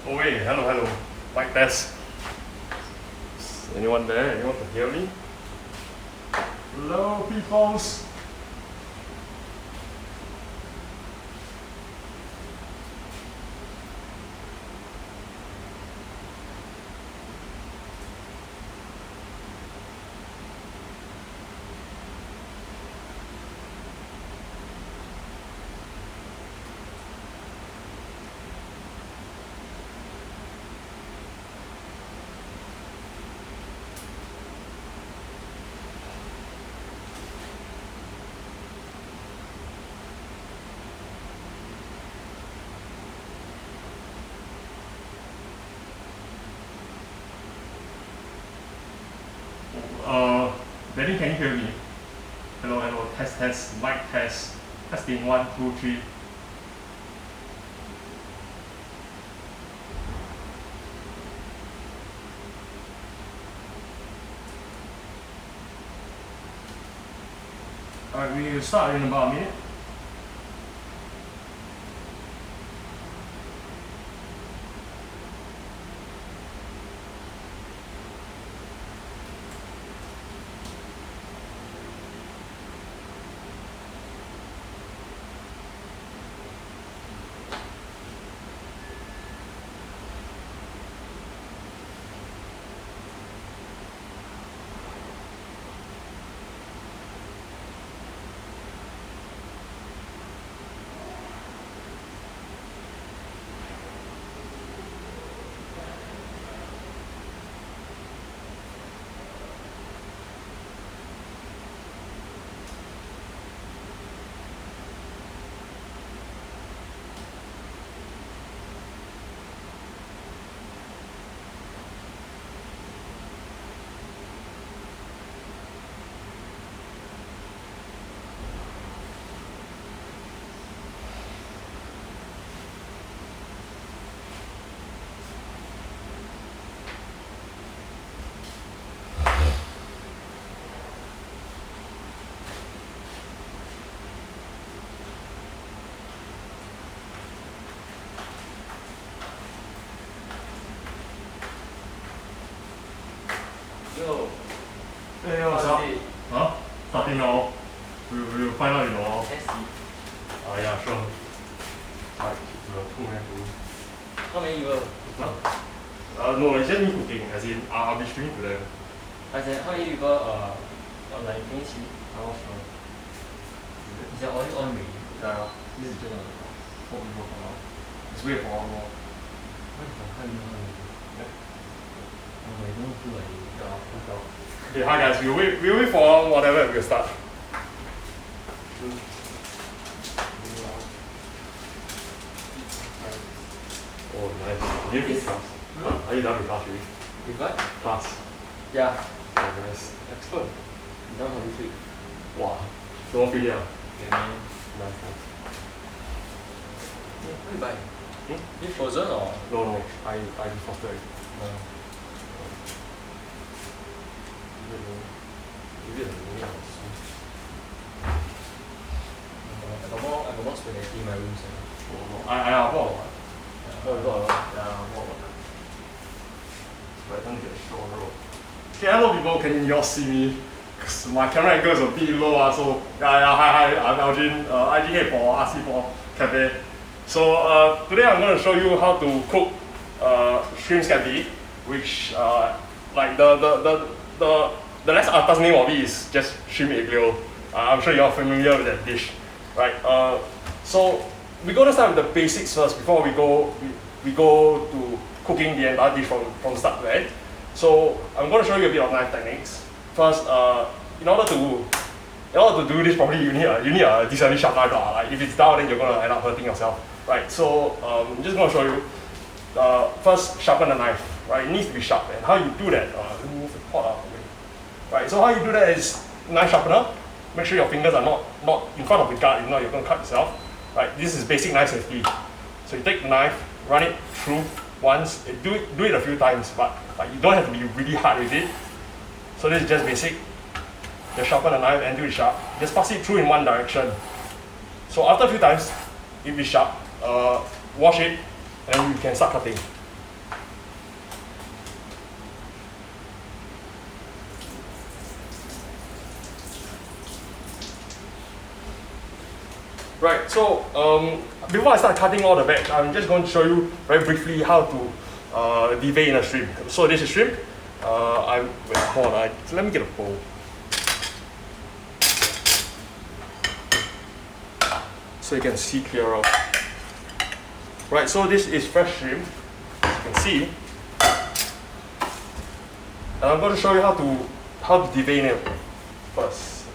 Oh wait, hello. Mic test. Is anyone there? Anyone can hear me? Hello, peoples. Benny, can you hear me? Hello, test, mic test, testing 1, 2, 3. Alright, we will start in about a minute. Yo. Hey, what's up? Huh? Starting now. We'll find out in a while. Yeah, sure. Right, the 2 man room. How many people? No, it's just me cooking, as in I'll be streaming to them. I said, how many people online? Can you see? I'm not sure. Is that already on already? Yeah, this is just 4 people for now. Let's wait for 1 more. Okay, hi guys, we'll wait for whatever, we'll start. Oh, nice. Did you finish class? Are you done with class already? With what? Class. Yeah. Oh, nice. Excellent. Done for this week. Wow. So what video? Yeah, man. Nice. What you buy? You frozen or? No, I defrosted it. No. I got more spaghetti in my room. I bought one. Oh, you got a lot? Yeah, I bought one. But I don't get a short roll. Okay, hello people, can you all see me? Cause my camera angle is a bit low, so hi, I'm Algin, IGK for RC4 Cafe. So today I'm going to show you how to cook shrimp scampi, which like the less atas name of it is just shrimp aglio. I'm sure you're familiar with that dish, right? So we're going to start with the basics first before we go to cooking the entire dish from start to end. So I'm going to show you a bit of knife techniques. First, in order to do this properly, you need a decently sharp knife. Like if it's down, then you're going to end up hurting yourself, right? So I'm just going to show you. First, sharpen the knife, right? It needs to be sharp. And how you do that? Let me move the pot out of the way. Right. So how you do that is knife sharpener. Make sure your fingers are not in front of the guard. If not, you're going to cut yourself. Right. This is basic knife safety. So you take the knife, run it through once. Do it a few times, but like you don't have to be really hard with it. So this is just basic. Just sharpen the knife and do it sharp. Just pass it through in one direction. So after a few times, if it's sharp, wash it, and you can start cutting. Right, so before I start cutting all the veg, I'm just going to show you very briefly how to devein a shrimp. So this is shrimp. Wait, hold on, let me get a bowl. So you can see clearer. Right, so this is fresh shrimp, as you can see. And I'm going to show you how to devein it first.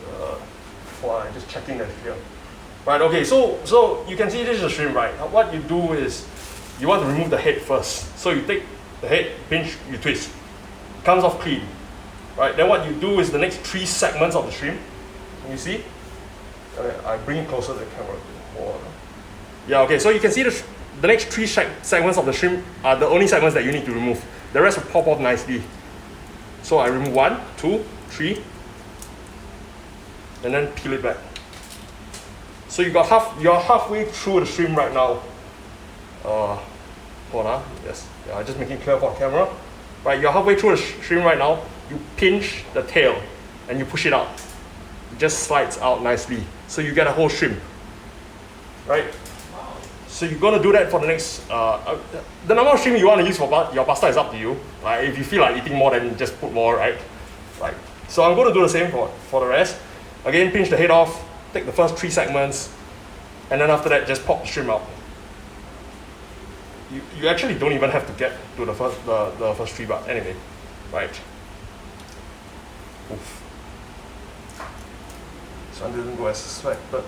Hold on, I'm just checking that here. Right, okay, so you can see this is a shrimp, right? What you do is, you want to remove the head first. So you take the head, pinch, you twist. It comes off clean. Right, then what you do is the next 3 segments of the shrimp. Can you see? I bring it closer to the camera. Yeah, okay, so you can see the next 3 segments of the shrimp are the only segments that you need to remove. The rest will pop off nicely. So I remove 1, 2, 3, and then peel it back. So you're halfway through the shrimp right now. Hold on, yes, yeah, just making clear for the camera. Right, you're halfway through the shrimp right now. You pinch the tail and you push it out. It just slides out nicely. So you get a whole shrimp. Right? Wow. So you're gonna do that for the next, the number of shrimp you want to use for your pasta is up to you. Like if you feel like eating more, then just put more, right? Right. So I'm gonna do the same for the rest. Again, pinch the head off. Take the first 3 segments, and then after that, just pop the shrimp out. You actually don't even have to get to the first 3, but anyway, right. Oof. So I didn't go as suspected.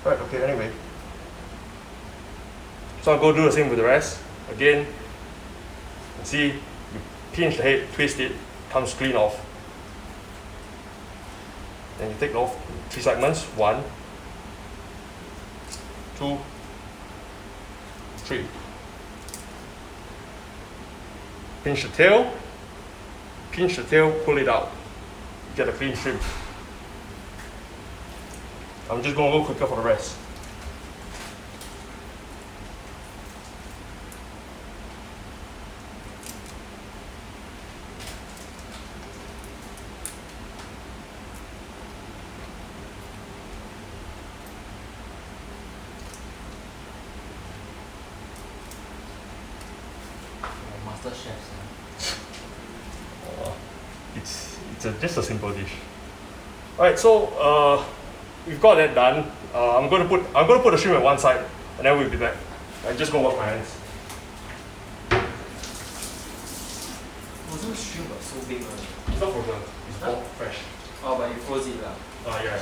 Right, okay, anyway. So I'm going to do the same with the rest. Again, you see, you pinch the head, twist it, comes clean off. Then you take off 3 segments, 1, 2, 3. Pinch the tail, pull it out. You get a clean shrimp. I'm just going a little quicker for the rest. Chefs. It's just a simple dish. Alright, so we've got that done. I'm going to put the shrimp at one side, and then we'll be back. I just go wash my hands. Was the shrimp so big? It's not frozen. It's all fresh. Oh, but you froze it lah. Yeah.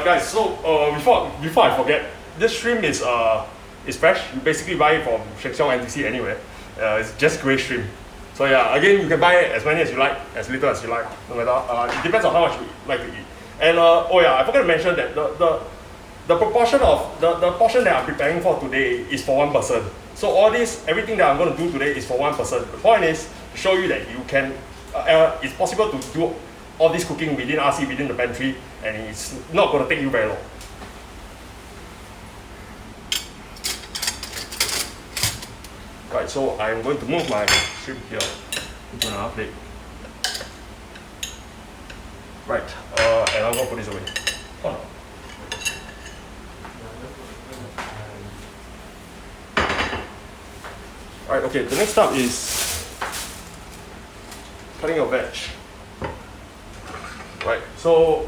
Guys, so before I forget, this shrimp is fresh. You basically buy it from Sheng Siong NTC anyway. It's just grey shrimp. So yeah, again, you can buy as many as you like, as little as you like, no matter. It depends on how much you like to eat. And oh yeah, I forgot to mention that the proportion of the portion that I'm preparing for today is for 1 person. So everything that I'm going to do today is for 1 person. The point is to show you that you can, it's possible to do all this cooking within RC, within the pantry, and it's not going to take you very long. Right, so I'm going to move my shrimp here into another plate. Right, and I'm going to put this away. Oh no. Alright, okay, the next step is cutting your veg. Right, so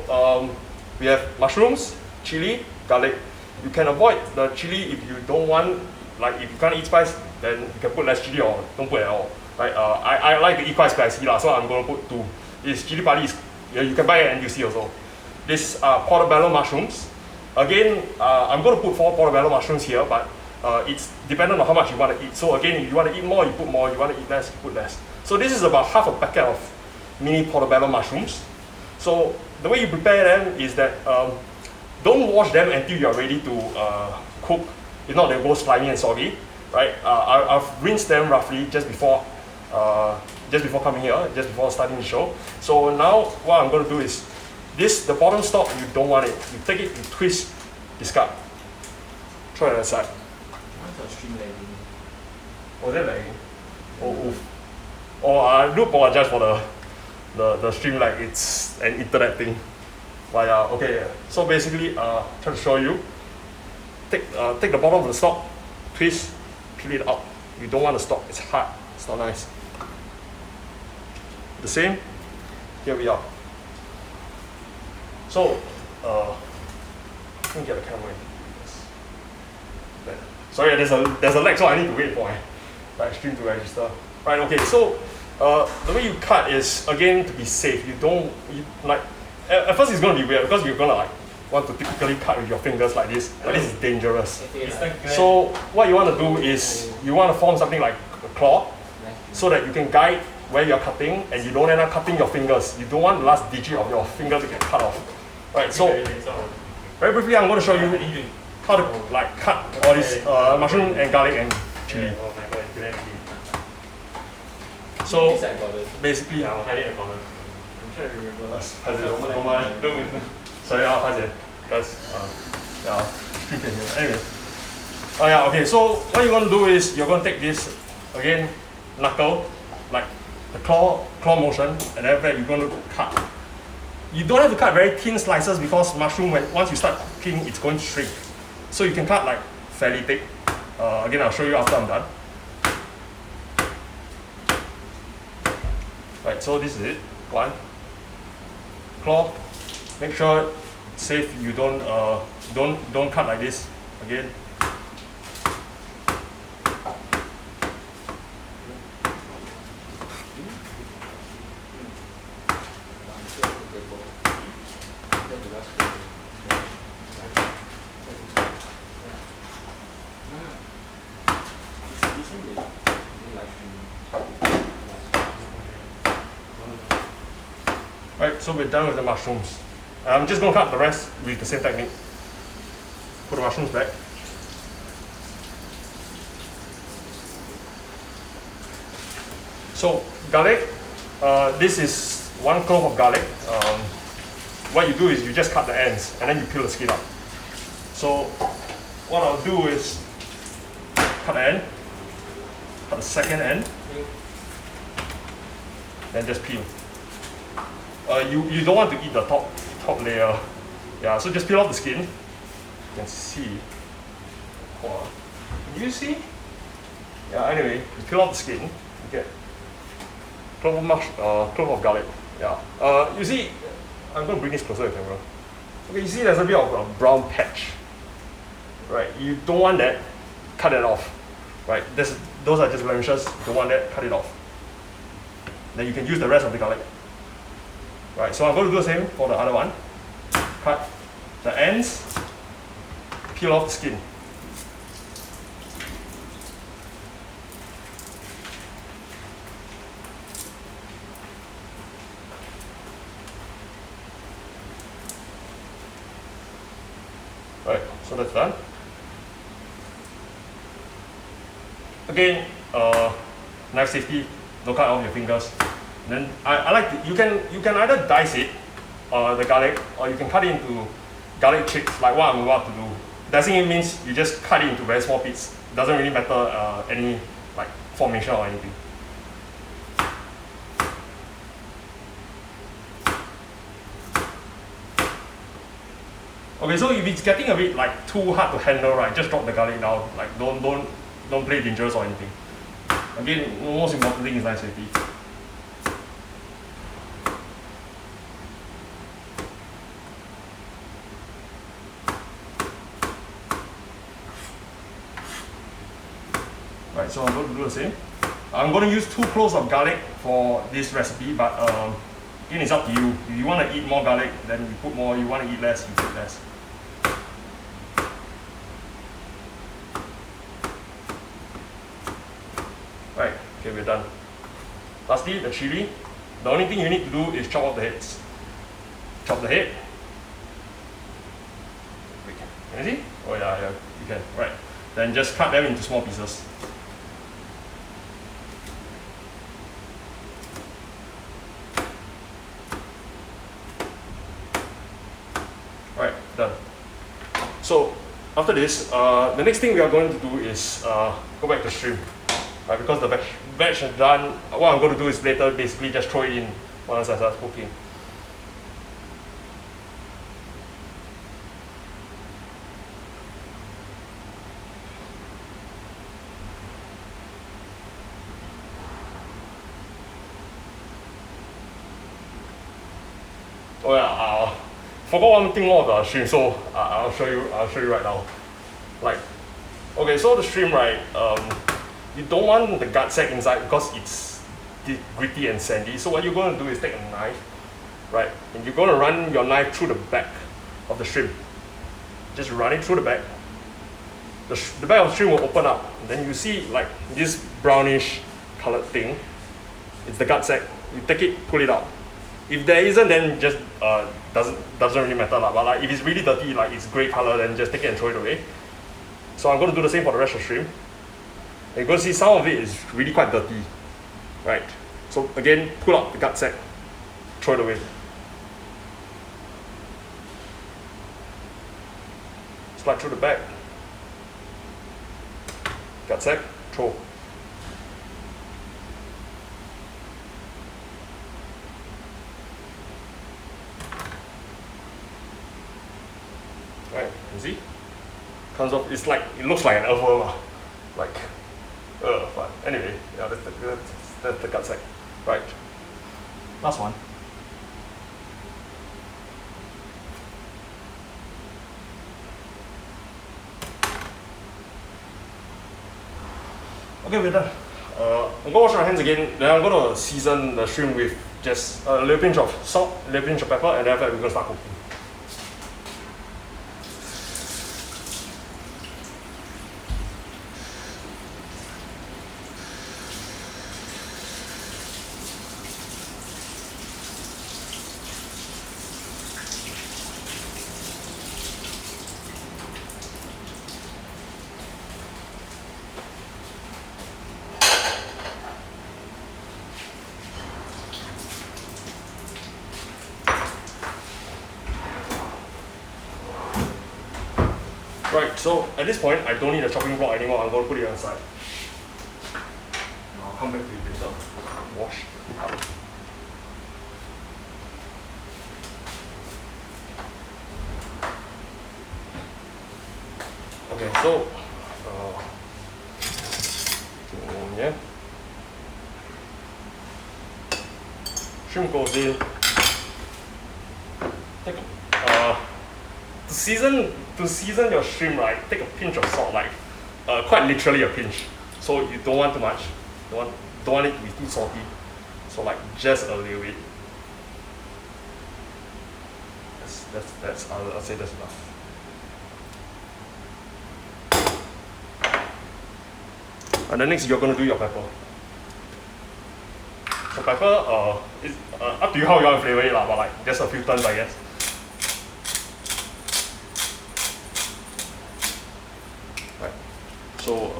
we have mushrooms, chili, garlic. You can avoid the chili if you don't want, like if you can't eat spice, then you can put less chili or don't put at all. Right, I like to eat quite spicy, so I'm going to put 2. This chili padi is, you can buy it at NTUC also. This are portobello mushrooms. Again, I'm going to put 4 portobello mushrooms here, but it's dependent on how much you want to eat. So again, if you want to eat more, you put more. You want to eat less, you put less. So this is about half a packet of mini portobello mushrooms. So the way you prepare them is that don't wash them until you're ready to cook. If not, they'll go slimy and soggy. Right? I've rinsed them roughly just before coming here, just before starting the show. So now what I'm going to do is the bottom stalk, you don't want it. You take it, you twist, discard, throw it aside. 叫 stream lagging。 Was it lagging? Oh, oof. Oh, I do apologize for the stream lag. It's an internet thing. But yeah, okay. So basically, try to show you. Take the bottom of the stock, twist, peel it out. You don't want the stock. It's hard. It's not nice. The same. Here we are. So, let me get the camera in. Yes. There. Sorry, there's a lag, so I need to wait for my stream to register. Right. Okay. So, the way you cut is again to be safe. At first it's gonna be weird because you're gonna want to typically cut with your fingers like this, but this is dangerous. So what you want to do is you want to form something like a claw, so that you can guide where you're cutting and you don't end up cutting your fingers. You don't want the last digit of your finger to get cut off. Right. So very briefly, I'm going to show you how to cut all this mushroom and garlic and chili. So basically, I'll hide it in the corner. I'm trying to remember. Sorry, guys. Anyway. Oh yeah, okay. So what you're going to do is you're going to take this again, knuckle, like the claw motion, and then you're going to cut. You don't have to cut very thin slices because mushroom, once you start cooking, it's going to shrink. So you can cut like fairly thick. Again, I'll show you after I'm done. Right, so this is it. One. Claw. Make sure it's safe. You don't cut like this. Again. Right, so we're done with the mushrooms. I'm just going to cut the rest with the same technique. Put the mushrooms back. So garlic, this is 1 clove of garlic. What you do is you just cut the ends and then you peel the skin up. So what I'll do is cut the end, cut the second end, then just peel. You don't want to eat the top layer. Yeah, so just peel off the skin. You can see. Wow. Can you see? Yeah, anyway, you peel off the skin, you get clove of garlic. Yeah. You see, I'm going to bring this closer to the camera. Okay, you see there's a bit of a brown patch. Right, you don't want that, cut it off. Right, those are just blemishes, you don't want that, cut it off. Then you can use the rest of the garlic. Right, so I'm going to do the same for the other one. Cut the ends, peel off the skin. Right, so that's done. Again, knife safety, don't cut off your fingers. Then I like to, you can either dice it, the garlic, or you can cut it into garlic chips, like what I'm about to do. Dicing it means you just cut it into very small bits. It doesn't really matter any like formation or anything. Okay, so if it's getting a bit like too hard to handle, right, just drop the garlic down. Like don't play dangerous or anything. Again, the most important thing is knife safety. Right, so I'm going to do the same. I'm going to use 2 cloves of garlic for this recipe, but again, it's up to you. If you want to eat more garlic, then you put more. You want to eat less, you put less. Right, okay, we're done. Lastly, the chili. The only thing you need to do is chop off the heads. Chop the head. Can you see? Oh yeah, you can. Right. Then just cut them into small pieces. Right, done. So after this, the next thing we are going to do is go back to shrimp. Right, because the veg is done, what I'm going to do is later basically just throw it in once I start cooking. Oh yeah, forgot one thing more about the shrimp, so I'll show you right now. Like, okay, so the shrimp, right, you don't want the gut sack inside because it's gritty and sandy. So what you're going to do is take a knife, right, and you're going to run your knife through the back of the shrimp. Just run it through the back. The back of the shrimp will open up. And then you see like this brownish colored thing. It's the gut sack. You take it, pull it out. If there isn't, then just doesn't really matter lah. But like if it's really dirty, like it's grey color, then just take it and throw it away. So I'm going to do the same for the rest of the shrimp. And you're going to see some of it is really quite dirty, right? So again, pull out the gut sack, throw it away. Slide through the back, gut sack, throw. Right, you see? Comes off, it's like, it looks like an earthworm, like, but anyway, yeah, that's the gut sack. Right, last one. Okay, we're done. I'm gonna wash our hands again, then I'm gonna season the shrimp with just a little pinch of salt, a little pinch of pepper, and then after that we're gonna start cooking. Right, so at this point, I don't need a chopping block anymore. I'm going to put it on the side. I'll come back to it later. Wash. Okay, so yeah, shrimp goes in. Take to season your shrimp, right, take a pinch of salt, like quite literally a pinch. So you don't want too much, don't want it to be too salty. So like just a little bit. That's I'll say that's enough. And then next you're gonna do your pepper. So pepper, is up to you how you want to flavor it lah, but like just a few turns I guess. Right. So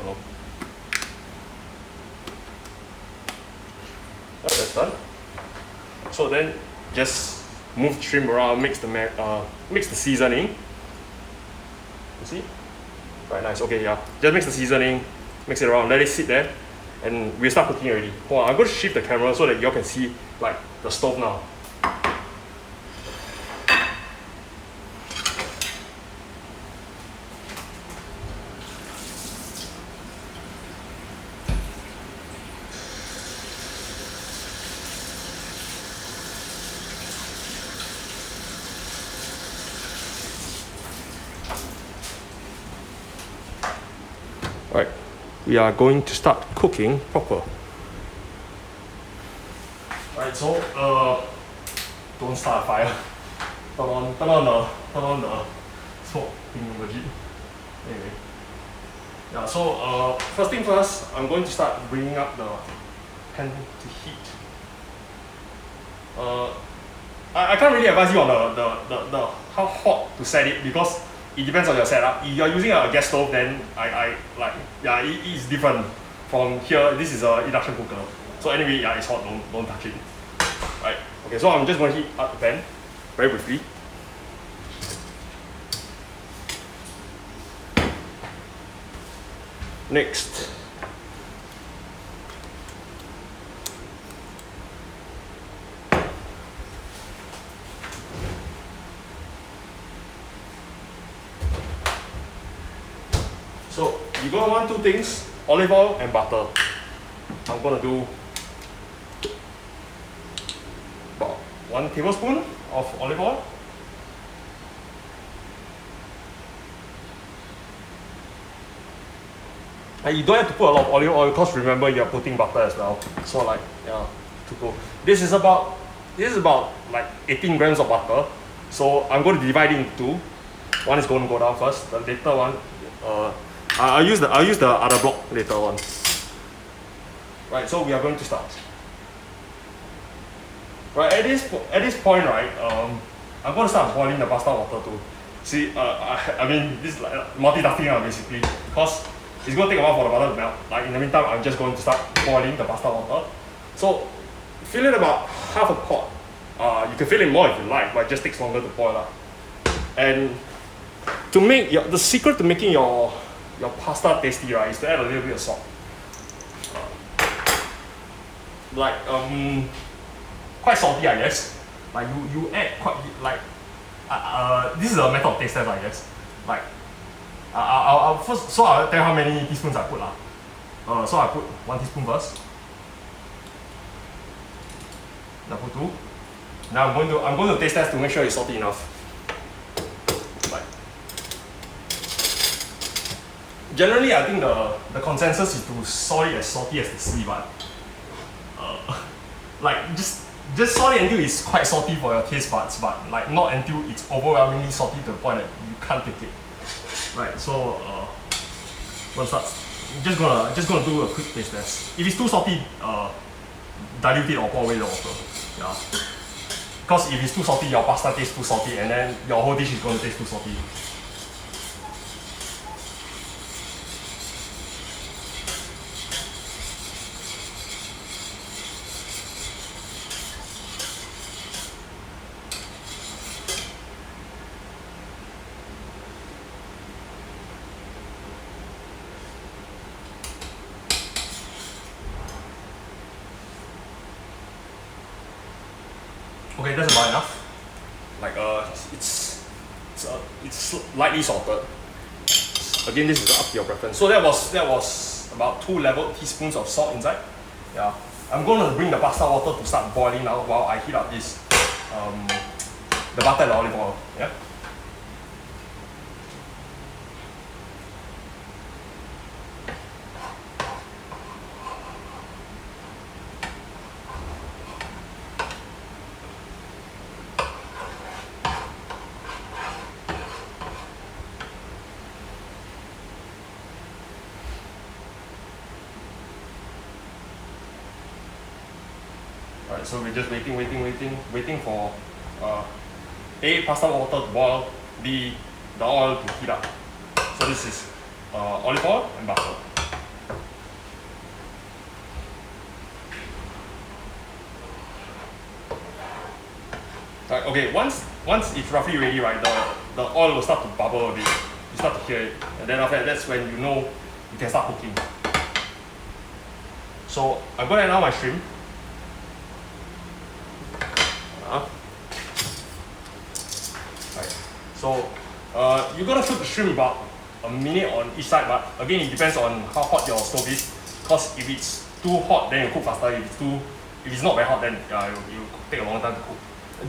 that's done. So then just move the shrimp around, mix the seasoning. You see? Right, nice. Okay, yeah. Just mix the seasoning, mix it around, let it sit there, and we'll start cooking already. Hold on, I'm going to shift the camera so that y'all can see like the stove now. Right, we are going to start cooking proper. Right, so don't start a fire. Turn on the smoke thingamajig. Anyway, yeah. So first thing first, I'm going to start bringing up the pan to heat. I can't really advise you on the how hot to set it because it depends on your setup. If you're using a gas stove, then I like, yeah, it is different from here. This is a induction cooker. So anyway, yeah, it's hot. Don't touch it. Right. Okay. So I'm just going to heat up the pan very briefly. Next. So you're gonna want two things, olive oil and butter. I'm gonna do about 1 tablespoon of olive oil. And you don't have to put a lot of olive oil because remember you're putting butter as well. So like yeah, to go. This is about like 18 grams of butter. So I'm going to divide it into two. One is going to go down first. The later one, I'll use the other block later on. Right. So we are going to start. Right. At this point, right, I'm going to start boiling the pasta water too. See, I mean this is like multitasking basically because it's going to take a while for the butter to melt. Like in the meantime, I'm just going to start boiling the pasta water. So fill it about half a pot. You can fill it more if you like, but it just takes longer to boil up. And to make the secret to making your pasta tasty, right, is to add a little bit of salt. Like quite salty, I guess. Like you add quite like this is a method of taste test, I guess. Like I'll first, so I'll tell you how many teaspoons I put lah. So I put 1 teaspoon first. Now put 2. Now I'm going to taste test to make sure it's salty enough. Like, generally, I think the consensus is to salt it as salty as the sea, but like just salt it until it's quite salty for your taste buds, but like not until it's overwhelmingly salty to the point that you can't take it. Right, so we'll start. Just gonna do a quick taste test. If it's too salty, dilute it or pour away the water. Yeah. Because if it's too salty, your pasta tastes too salty, and then your whole dish is going to taste too salty. Okay, that's about enough. Like it's lightly salted. Again, this is up to your preference. So that was about 2 level teaspoons of salt inside. Yeah, I'm gonna bring the pasta water to start boiling now while I heat up this the butter and the olive oil. Yeah. Alright, so we're just waiting for pasta water to boil, the oil to heat up. So this is olive oil and butter. Right, okay, once it's roughly ready, right, the oil will start to bubble a bit. You start to hear it, and then after that, that's when you know you can start cooking. So I'm going to add now my shrimp. Right. So you're gonna cook the shrimp about a minute on each side, but again it depends on how hot your stove is. Because if it's too hot, then you cook faster. If it's not very hot, then it will take a long time to cook.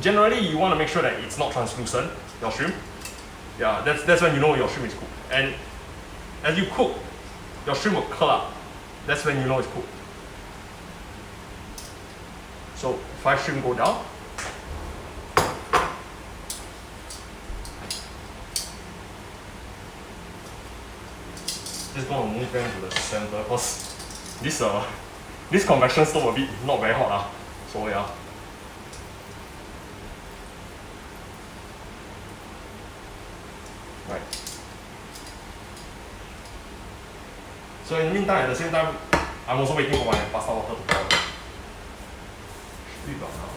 Generally, you want to make sure that it's not translucent, your shrimp. Yeah, that's when you know your shrimp is cooked. And as you cook, your shrimp will curl up. That's when you know it's cooked. So 5 shrimp go down. Just gonna move them to the center because this convection stove a bit not very hot so yeah. Right. So in the meantime, at the same time, I'm also waiting for my pasta water to boil. Should be about now.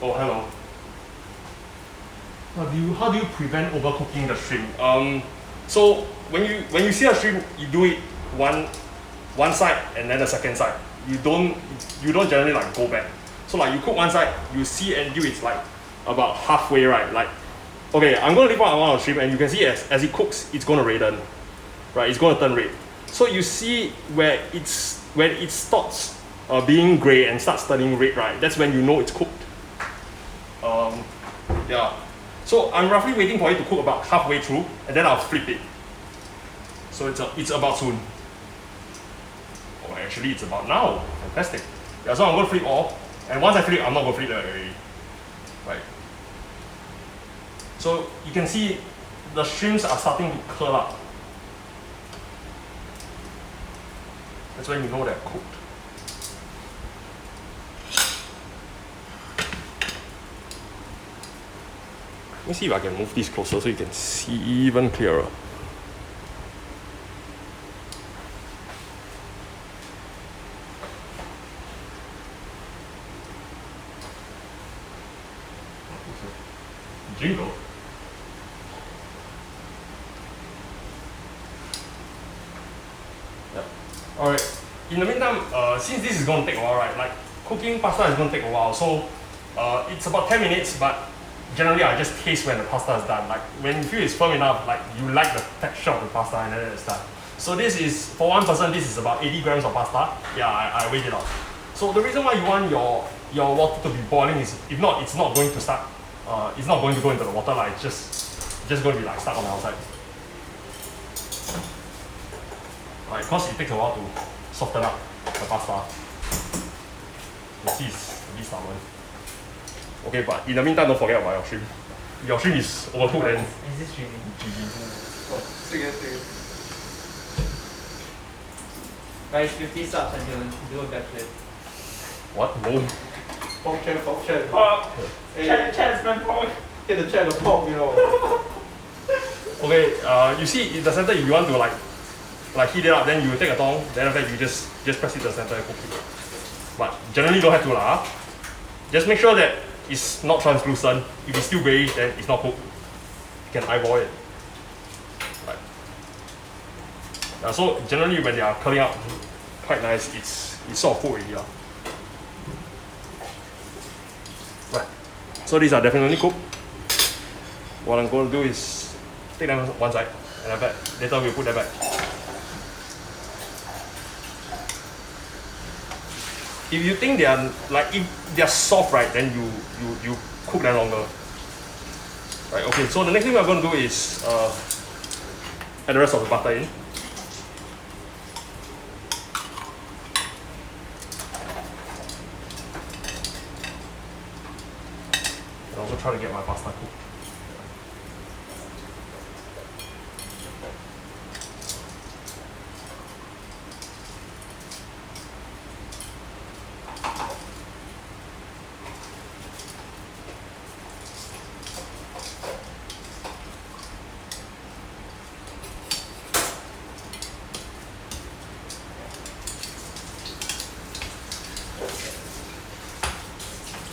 Oh, hello. How do you prevent overcooking the shrimp? So when you see a shrimp, you do it one side and then the second side. You don't generally like go back. So like you cook one side, you see until it's like about halfway, right? Like, okay, I'm gonna leave out one of the shrimp, and you can see as it cooks, it's gonna redden, right? It's gonna turn red. So you see when it starts being gray and starts turning red, right? That's when you know it's cooked. Yeah. So I'm roughly waiting for it to cook about halfway through, and then I'll flip it. So it's about soon. Oh, actually it's about now. Fantastic. Yeah, so I'm gonna flip all, and once I flip, I'm not gonna flip that already. Right. So you can see the shrimps are starting to curl up. That's when you know they're cooked. Let me see if I can move this closer so you can see even clearer. Jingle. Yeah. Alright. In the meantime, since this is going to take a while, right? Like cooking pasta is going to take a while, so it's about 10 minutes, but generally I just taste when the pasta is done. Like when you feel it's firm enough, like you like the texture of the pasta, and then it's done. So this is, for one person, this is about 80 grams of pasta. Yeah, I weighed it out. So the reason why you want your water to be boiling is, if not, it's not going to start. It's not going to go into the water, like it's just going to be like stuck on the outside. Right, because it takes a while to soften up the pasta. You see, it's a bit stubborn. Okay, but in the meantime, don't forget about your shrimp. Your shrimp is overcooked and Is this streaming? GG. Guys, 50 subs and you'll do a backflip. What? No. Pork chat. Hey, chat's my pork. Hit the chat of pork, you know. Okay, you see in the center, if you want to like heat it up, then you take a tong, then after that you just press it to the center and cook it. But generally you don't have to lah. Just make sure that it's not translucent. If it's still grayish, then it's not cooked. You can eyeball it. Right. So generally when they are curling up quite nice, it's sort of cooked already. Right. So these are definitely cooked. What I'm going to do is take them one side, and I bet later we'll put them back. If you think they are like, if they are soft, right, then you cook them longer. Right. Okay. So the next thing we're going to do is add the rest of the butter in. And also try to get my pasta cooked.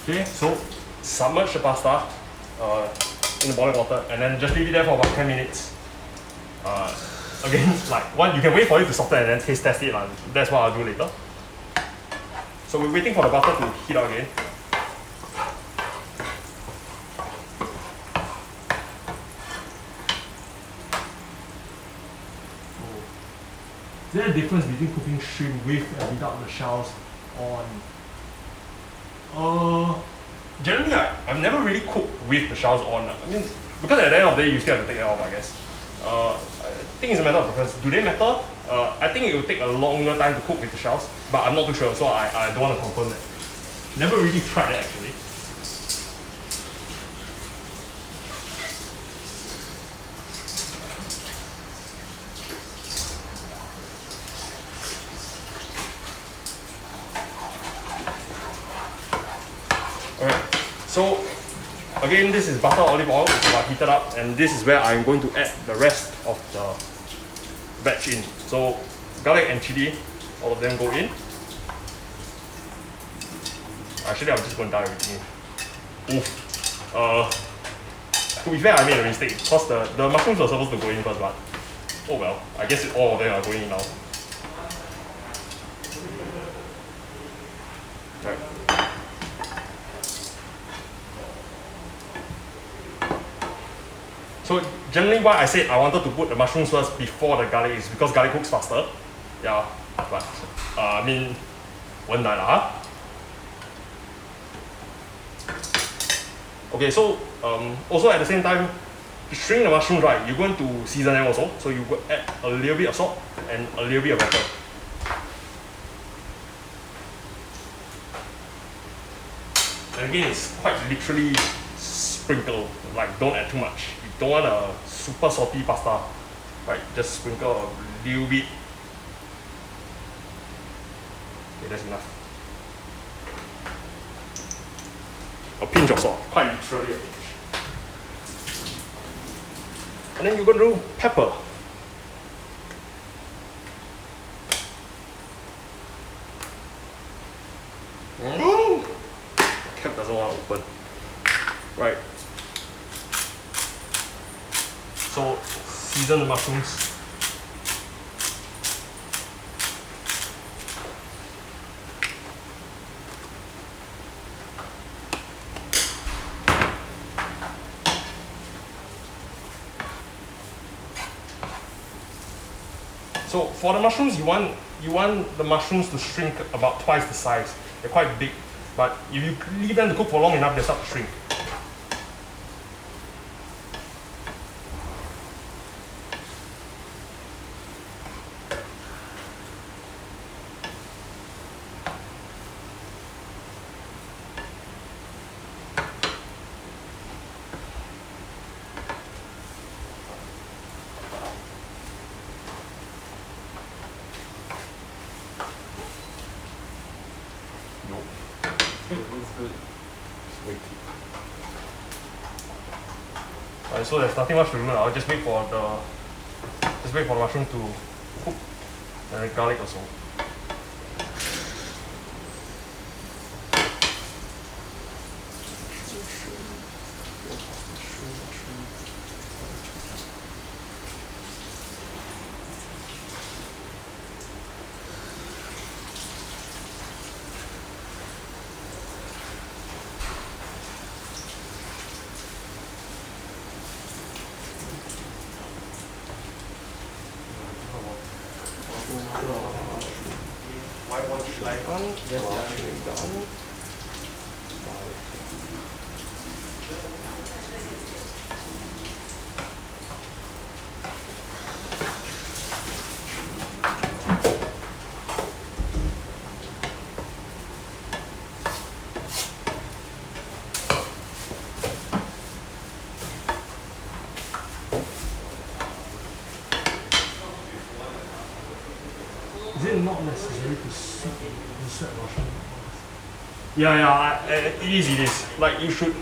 Okay, so submerge the pasta in the boiling water, and then just leave it there for about 10 minutes. Again, you can wait for it to soften and then taste test it. That's what I'll do later. So we're waiting for the butter to heat up again. Is there a difference between cooking shrimp with and without the shells on? Generally, I've never really cooked with the shells on. I mean, because at the end of the day, you still have to take it off, I guess. I think it's a matter of preference. Do they matter? I think it will take a longer time to cook with the shells, but I'm not too sure, so I don't want to confirm that. Never really tried it actually. Alright, so again, this is butter olive oil, it's about heated up, and this is where I'm going to add the rest of the veg in. So garlic and chili, all of them go in. Actually, I'm just going to dive everything in. Oof. To be fair, I made a mistake because the mushrooms were supposed to go in first, but oh well. I guess all of them are going in now. Right. So generally why I said I wanted to put the mushrooms first before the garlic is because garlic cooks faster. Yeah, but I mean, one night lah. Okay, so also at the same time, to shrink the mushrooms, right, you're going to season them also. So you go add a little bit of salt and a little bit of pepper. And again, it's quite literally sprinkle, like don't add too much. You don't want a super salty pasta, right? Just sprinkle a little bit. Okay, that's enough. A pinch of salt, quite literally a pinch. And then you're going to do pepper. Cap doesn't want to open. Right. So season the mushrooms. So for the mushrooms, you want the mushrooms to shrink about twice the size. They're quite big, but if you leave them to cook for long enough, they start to shrink. It's good. Alright, so there's nothing much to do now. I'll just wait for the mushroom to cook and the garlic also. Is it not necessary to insert mushroom? Yeah, it is. Like you should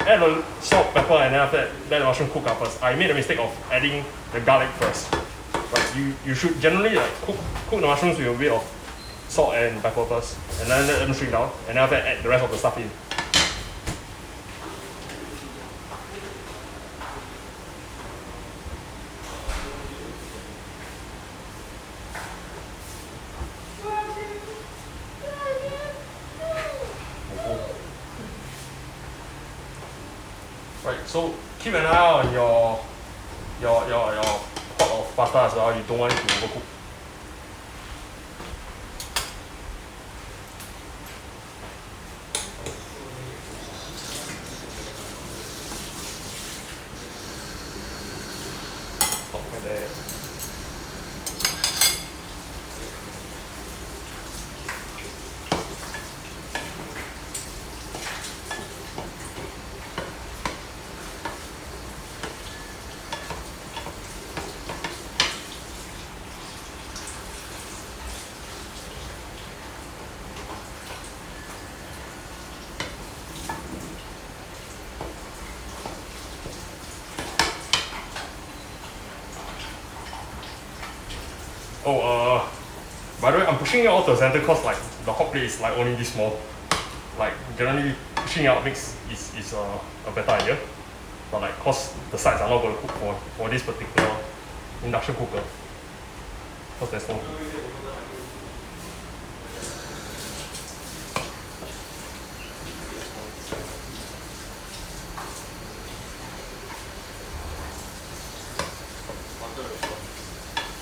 add a salt, pepper, and then after that let the mushroom cook up first. I made a mistake of adding the garlic first. But you should generally like cook the mushrooms with a bit of salt and pepper first, and then let them shrink down, and then after that add the rest of the stuff in. Right, so keep an eye on your pot of pasta as well. You don't want it to overcook. Stop right there. Oh, by the way, I'm pushing it all to the center because like the hot plate is like only this small. Like generally pushing out makes is a better idea. But like, cause the sides are not going to cook for this particular induction cooker. Cause there's no heat.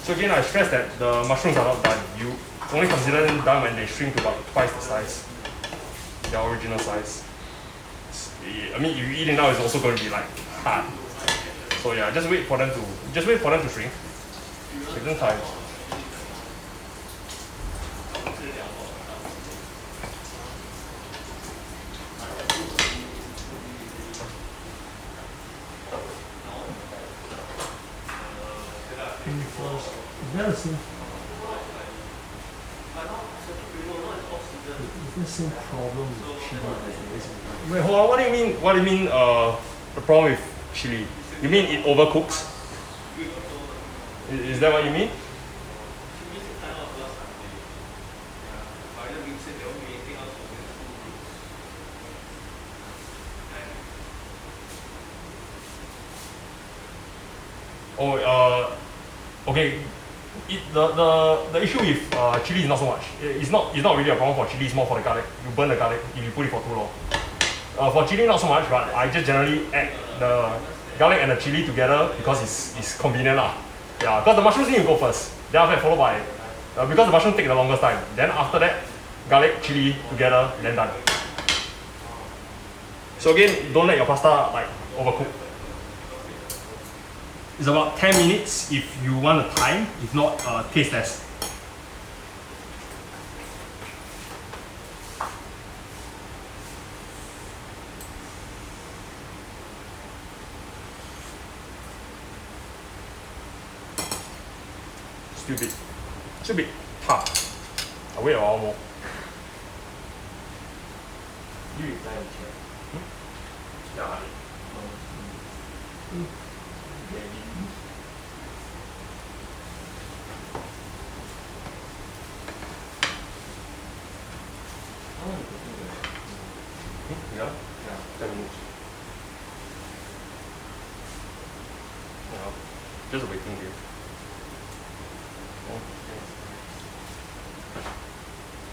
So again, I stress that the mushrooms are not done. You only consider them done when they shrink to about twice the size, their original size. I mean, if you eat it now, it's also going to be like hard. So yeah, just wait for them to shrink. Give them time. Is there the same problem with chili as there is with Wait, hold on. What do you mean? What do you mean? The problem with chili? You mean it overcooks? Is that what you mean? Oh, okay. The issue with chili is not so much. It's not really a problem for chili. It's more for the garlic. You burn the garlic if you put it for too long. For chili, not so much, but I just generally add the garlic and the chili together because it's convenient lah. Yeah, because the mushrooms need to go first. Then after that followed by because the mushroom take the longest time. Then after that, garlic, chili together, then done. So again, don't let your pasta like overcook. It's about 10 minutes if you want the time, if not, taste test. Still bit tough. I wait a while more. You reply the chat. Yeah. How long you cooking there? Yeah. Yeah. 10 minutes. Yeah. Just a waiting game.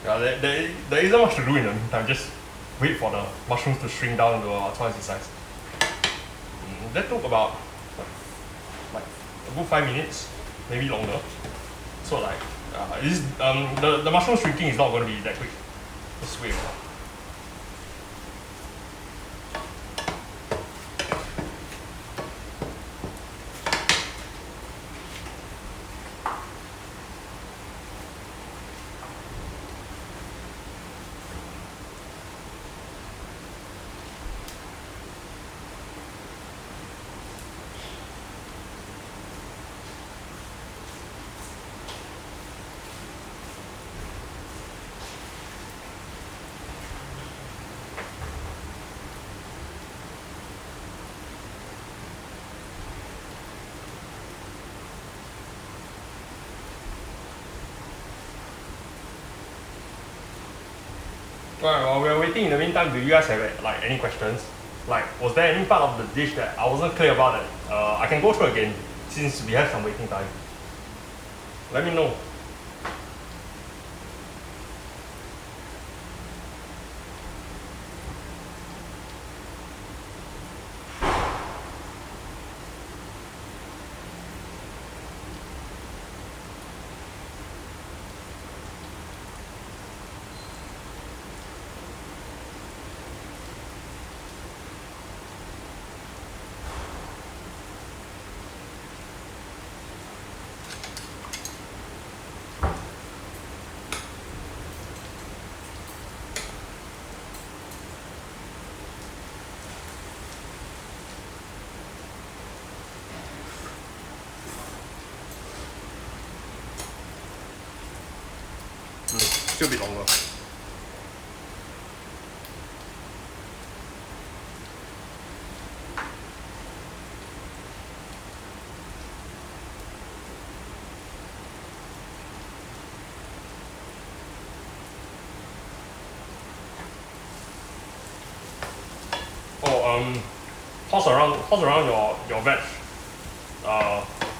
Yeah, there isn't much to do in the meantime. Just wait for the mushrooms to shrink down to twice the size. That took about like a good 5 minutes, maybe longer. So like, the mushroom shrinking is not going to be that quick. Just wait a while. Alright, while we're waiting in the meantime, do you guys have like any questions? Like, was there any part of the dish that I wasn't clear about that I can go through again since we have some waiting time? Let me know. Still a bit longer. toss around your veg,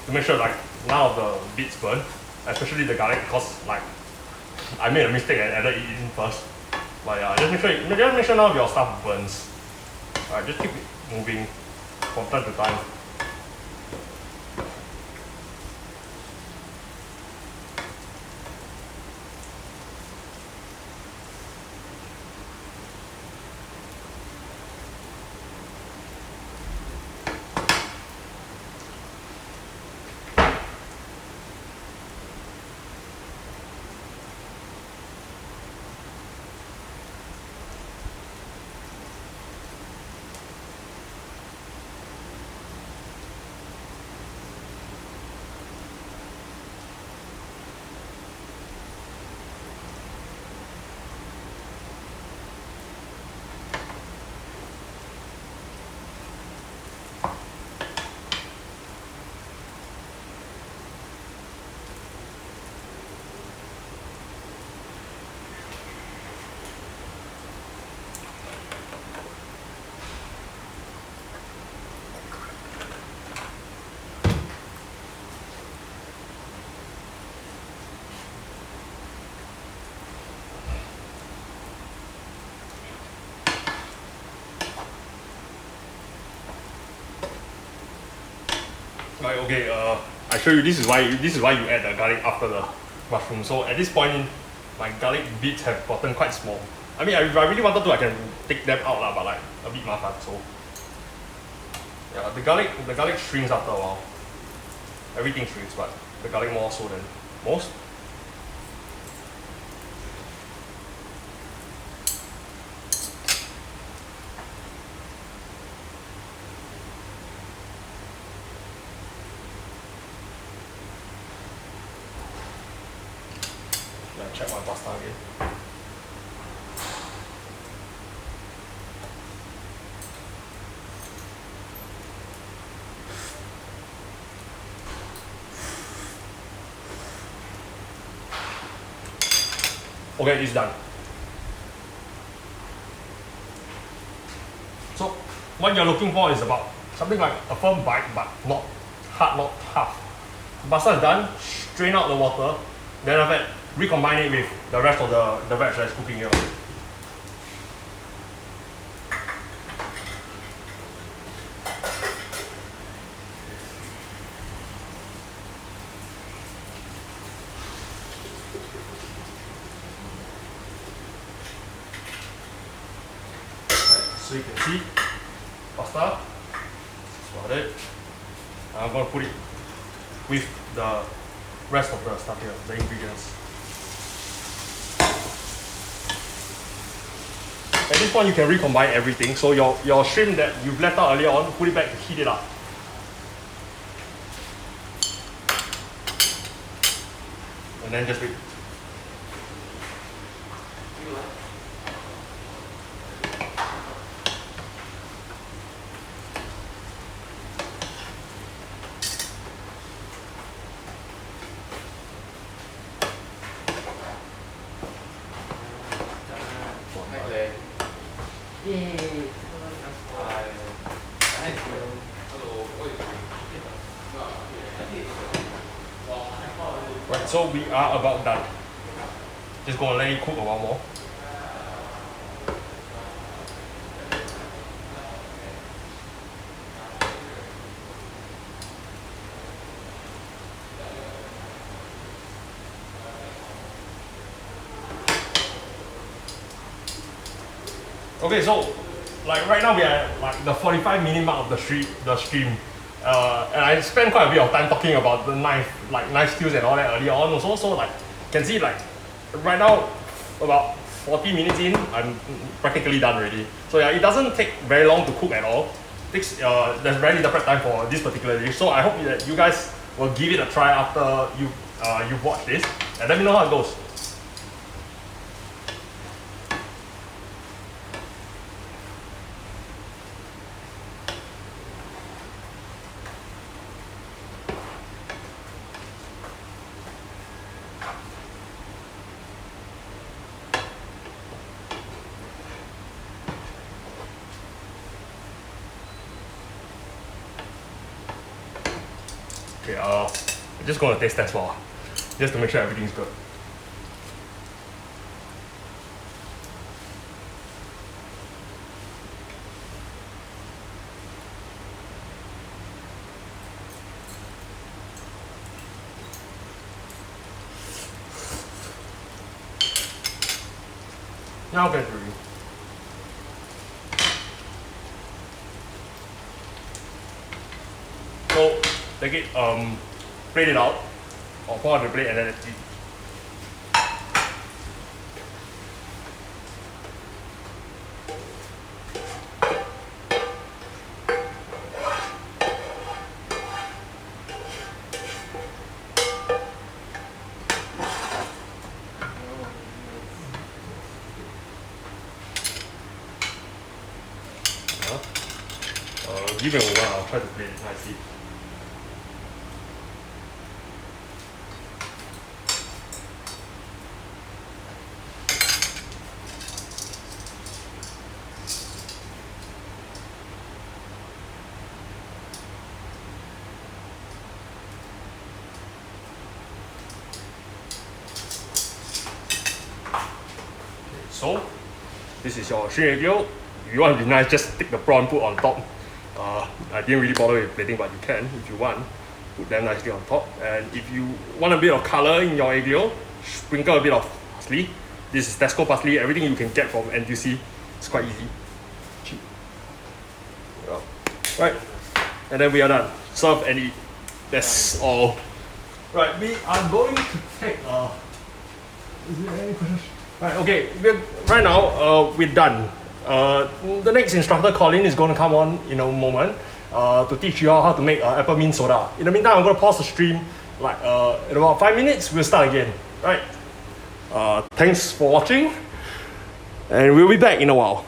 to make sure like none of the bits burn, especially the garlic, because like I made a mistake and added it in first. But yeah, just make sure none of your stuff burns. Alright, just keep it moving from time to time. Right, okay, I show you this is why you add the garlic after the mushroom. So at this point, my garlic bits have gotten quite small. I mean, if I really wanted to, I can take them out lah, but like a bit mafan. So yeah, the garlic shrinks after a while. Everything shrinks, but the garlic more so than most. Check my pasta again. Okay, it's done. So what you're looking for is about something like a firm bite, but not hard, not tough. Pasta is done. Strain out the water. Then after that, recombine it with the rest of the veg that's cooking here. So you can see pasta. That's about it. I'm gonna put it with the rest of the stuff here, the ingredients. At this point, you can recombine everything. So your shrimp that you've left out earlier on, put it back, heat it up. And then just wait. Right, so we are about done. Just gonna let it cook a while more. Okay, so like right now we are at like the 45-minute mark of the stream. And I spent quite a bit of time talking about the knife skills and all that earlier on also. So like, you can see like right now about 40 minutes in, I'm practically done already. So yeah, it doesn't take very long to cook at all. There's very little prep time for this particular dish. So I hope that you guys will give it a try after you've watched this, and let me know how it goes. Okay, I'm just gonna taste test well, just to make sure everything's good. Now get through. So take it, plate it out, or pour on the plate and then let's eat. Give me a moment, I'll try to plate it nicely. So, this is your string egg yolk. If you want to be nice, just stick the prawn, put on top. I didn't really bother with plating, but you can if you want. Put them nicely on top. And if you want a bit of color in your egg yolk, sprinkle a bit of parsley. This is Tesco parsley, everything you can get from NTUC. It's quite easy. Cheap. Yeah. Right, and then we are done. Serve and eat. That's all. Right, we are going to take is there any questions? Right, okay, right now we're done. The next instructor, Colin, is going to come on in a moment to teach you all how to make apple mint soda. In the meantime, I'm going to pause the stream. Like in about 5 minutes, we'll start again. Right. Thanks for watching, and we'll be back in a while.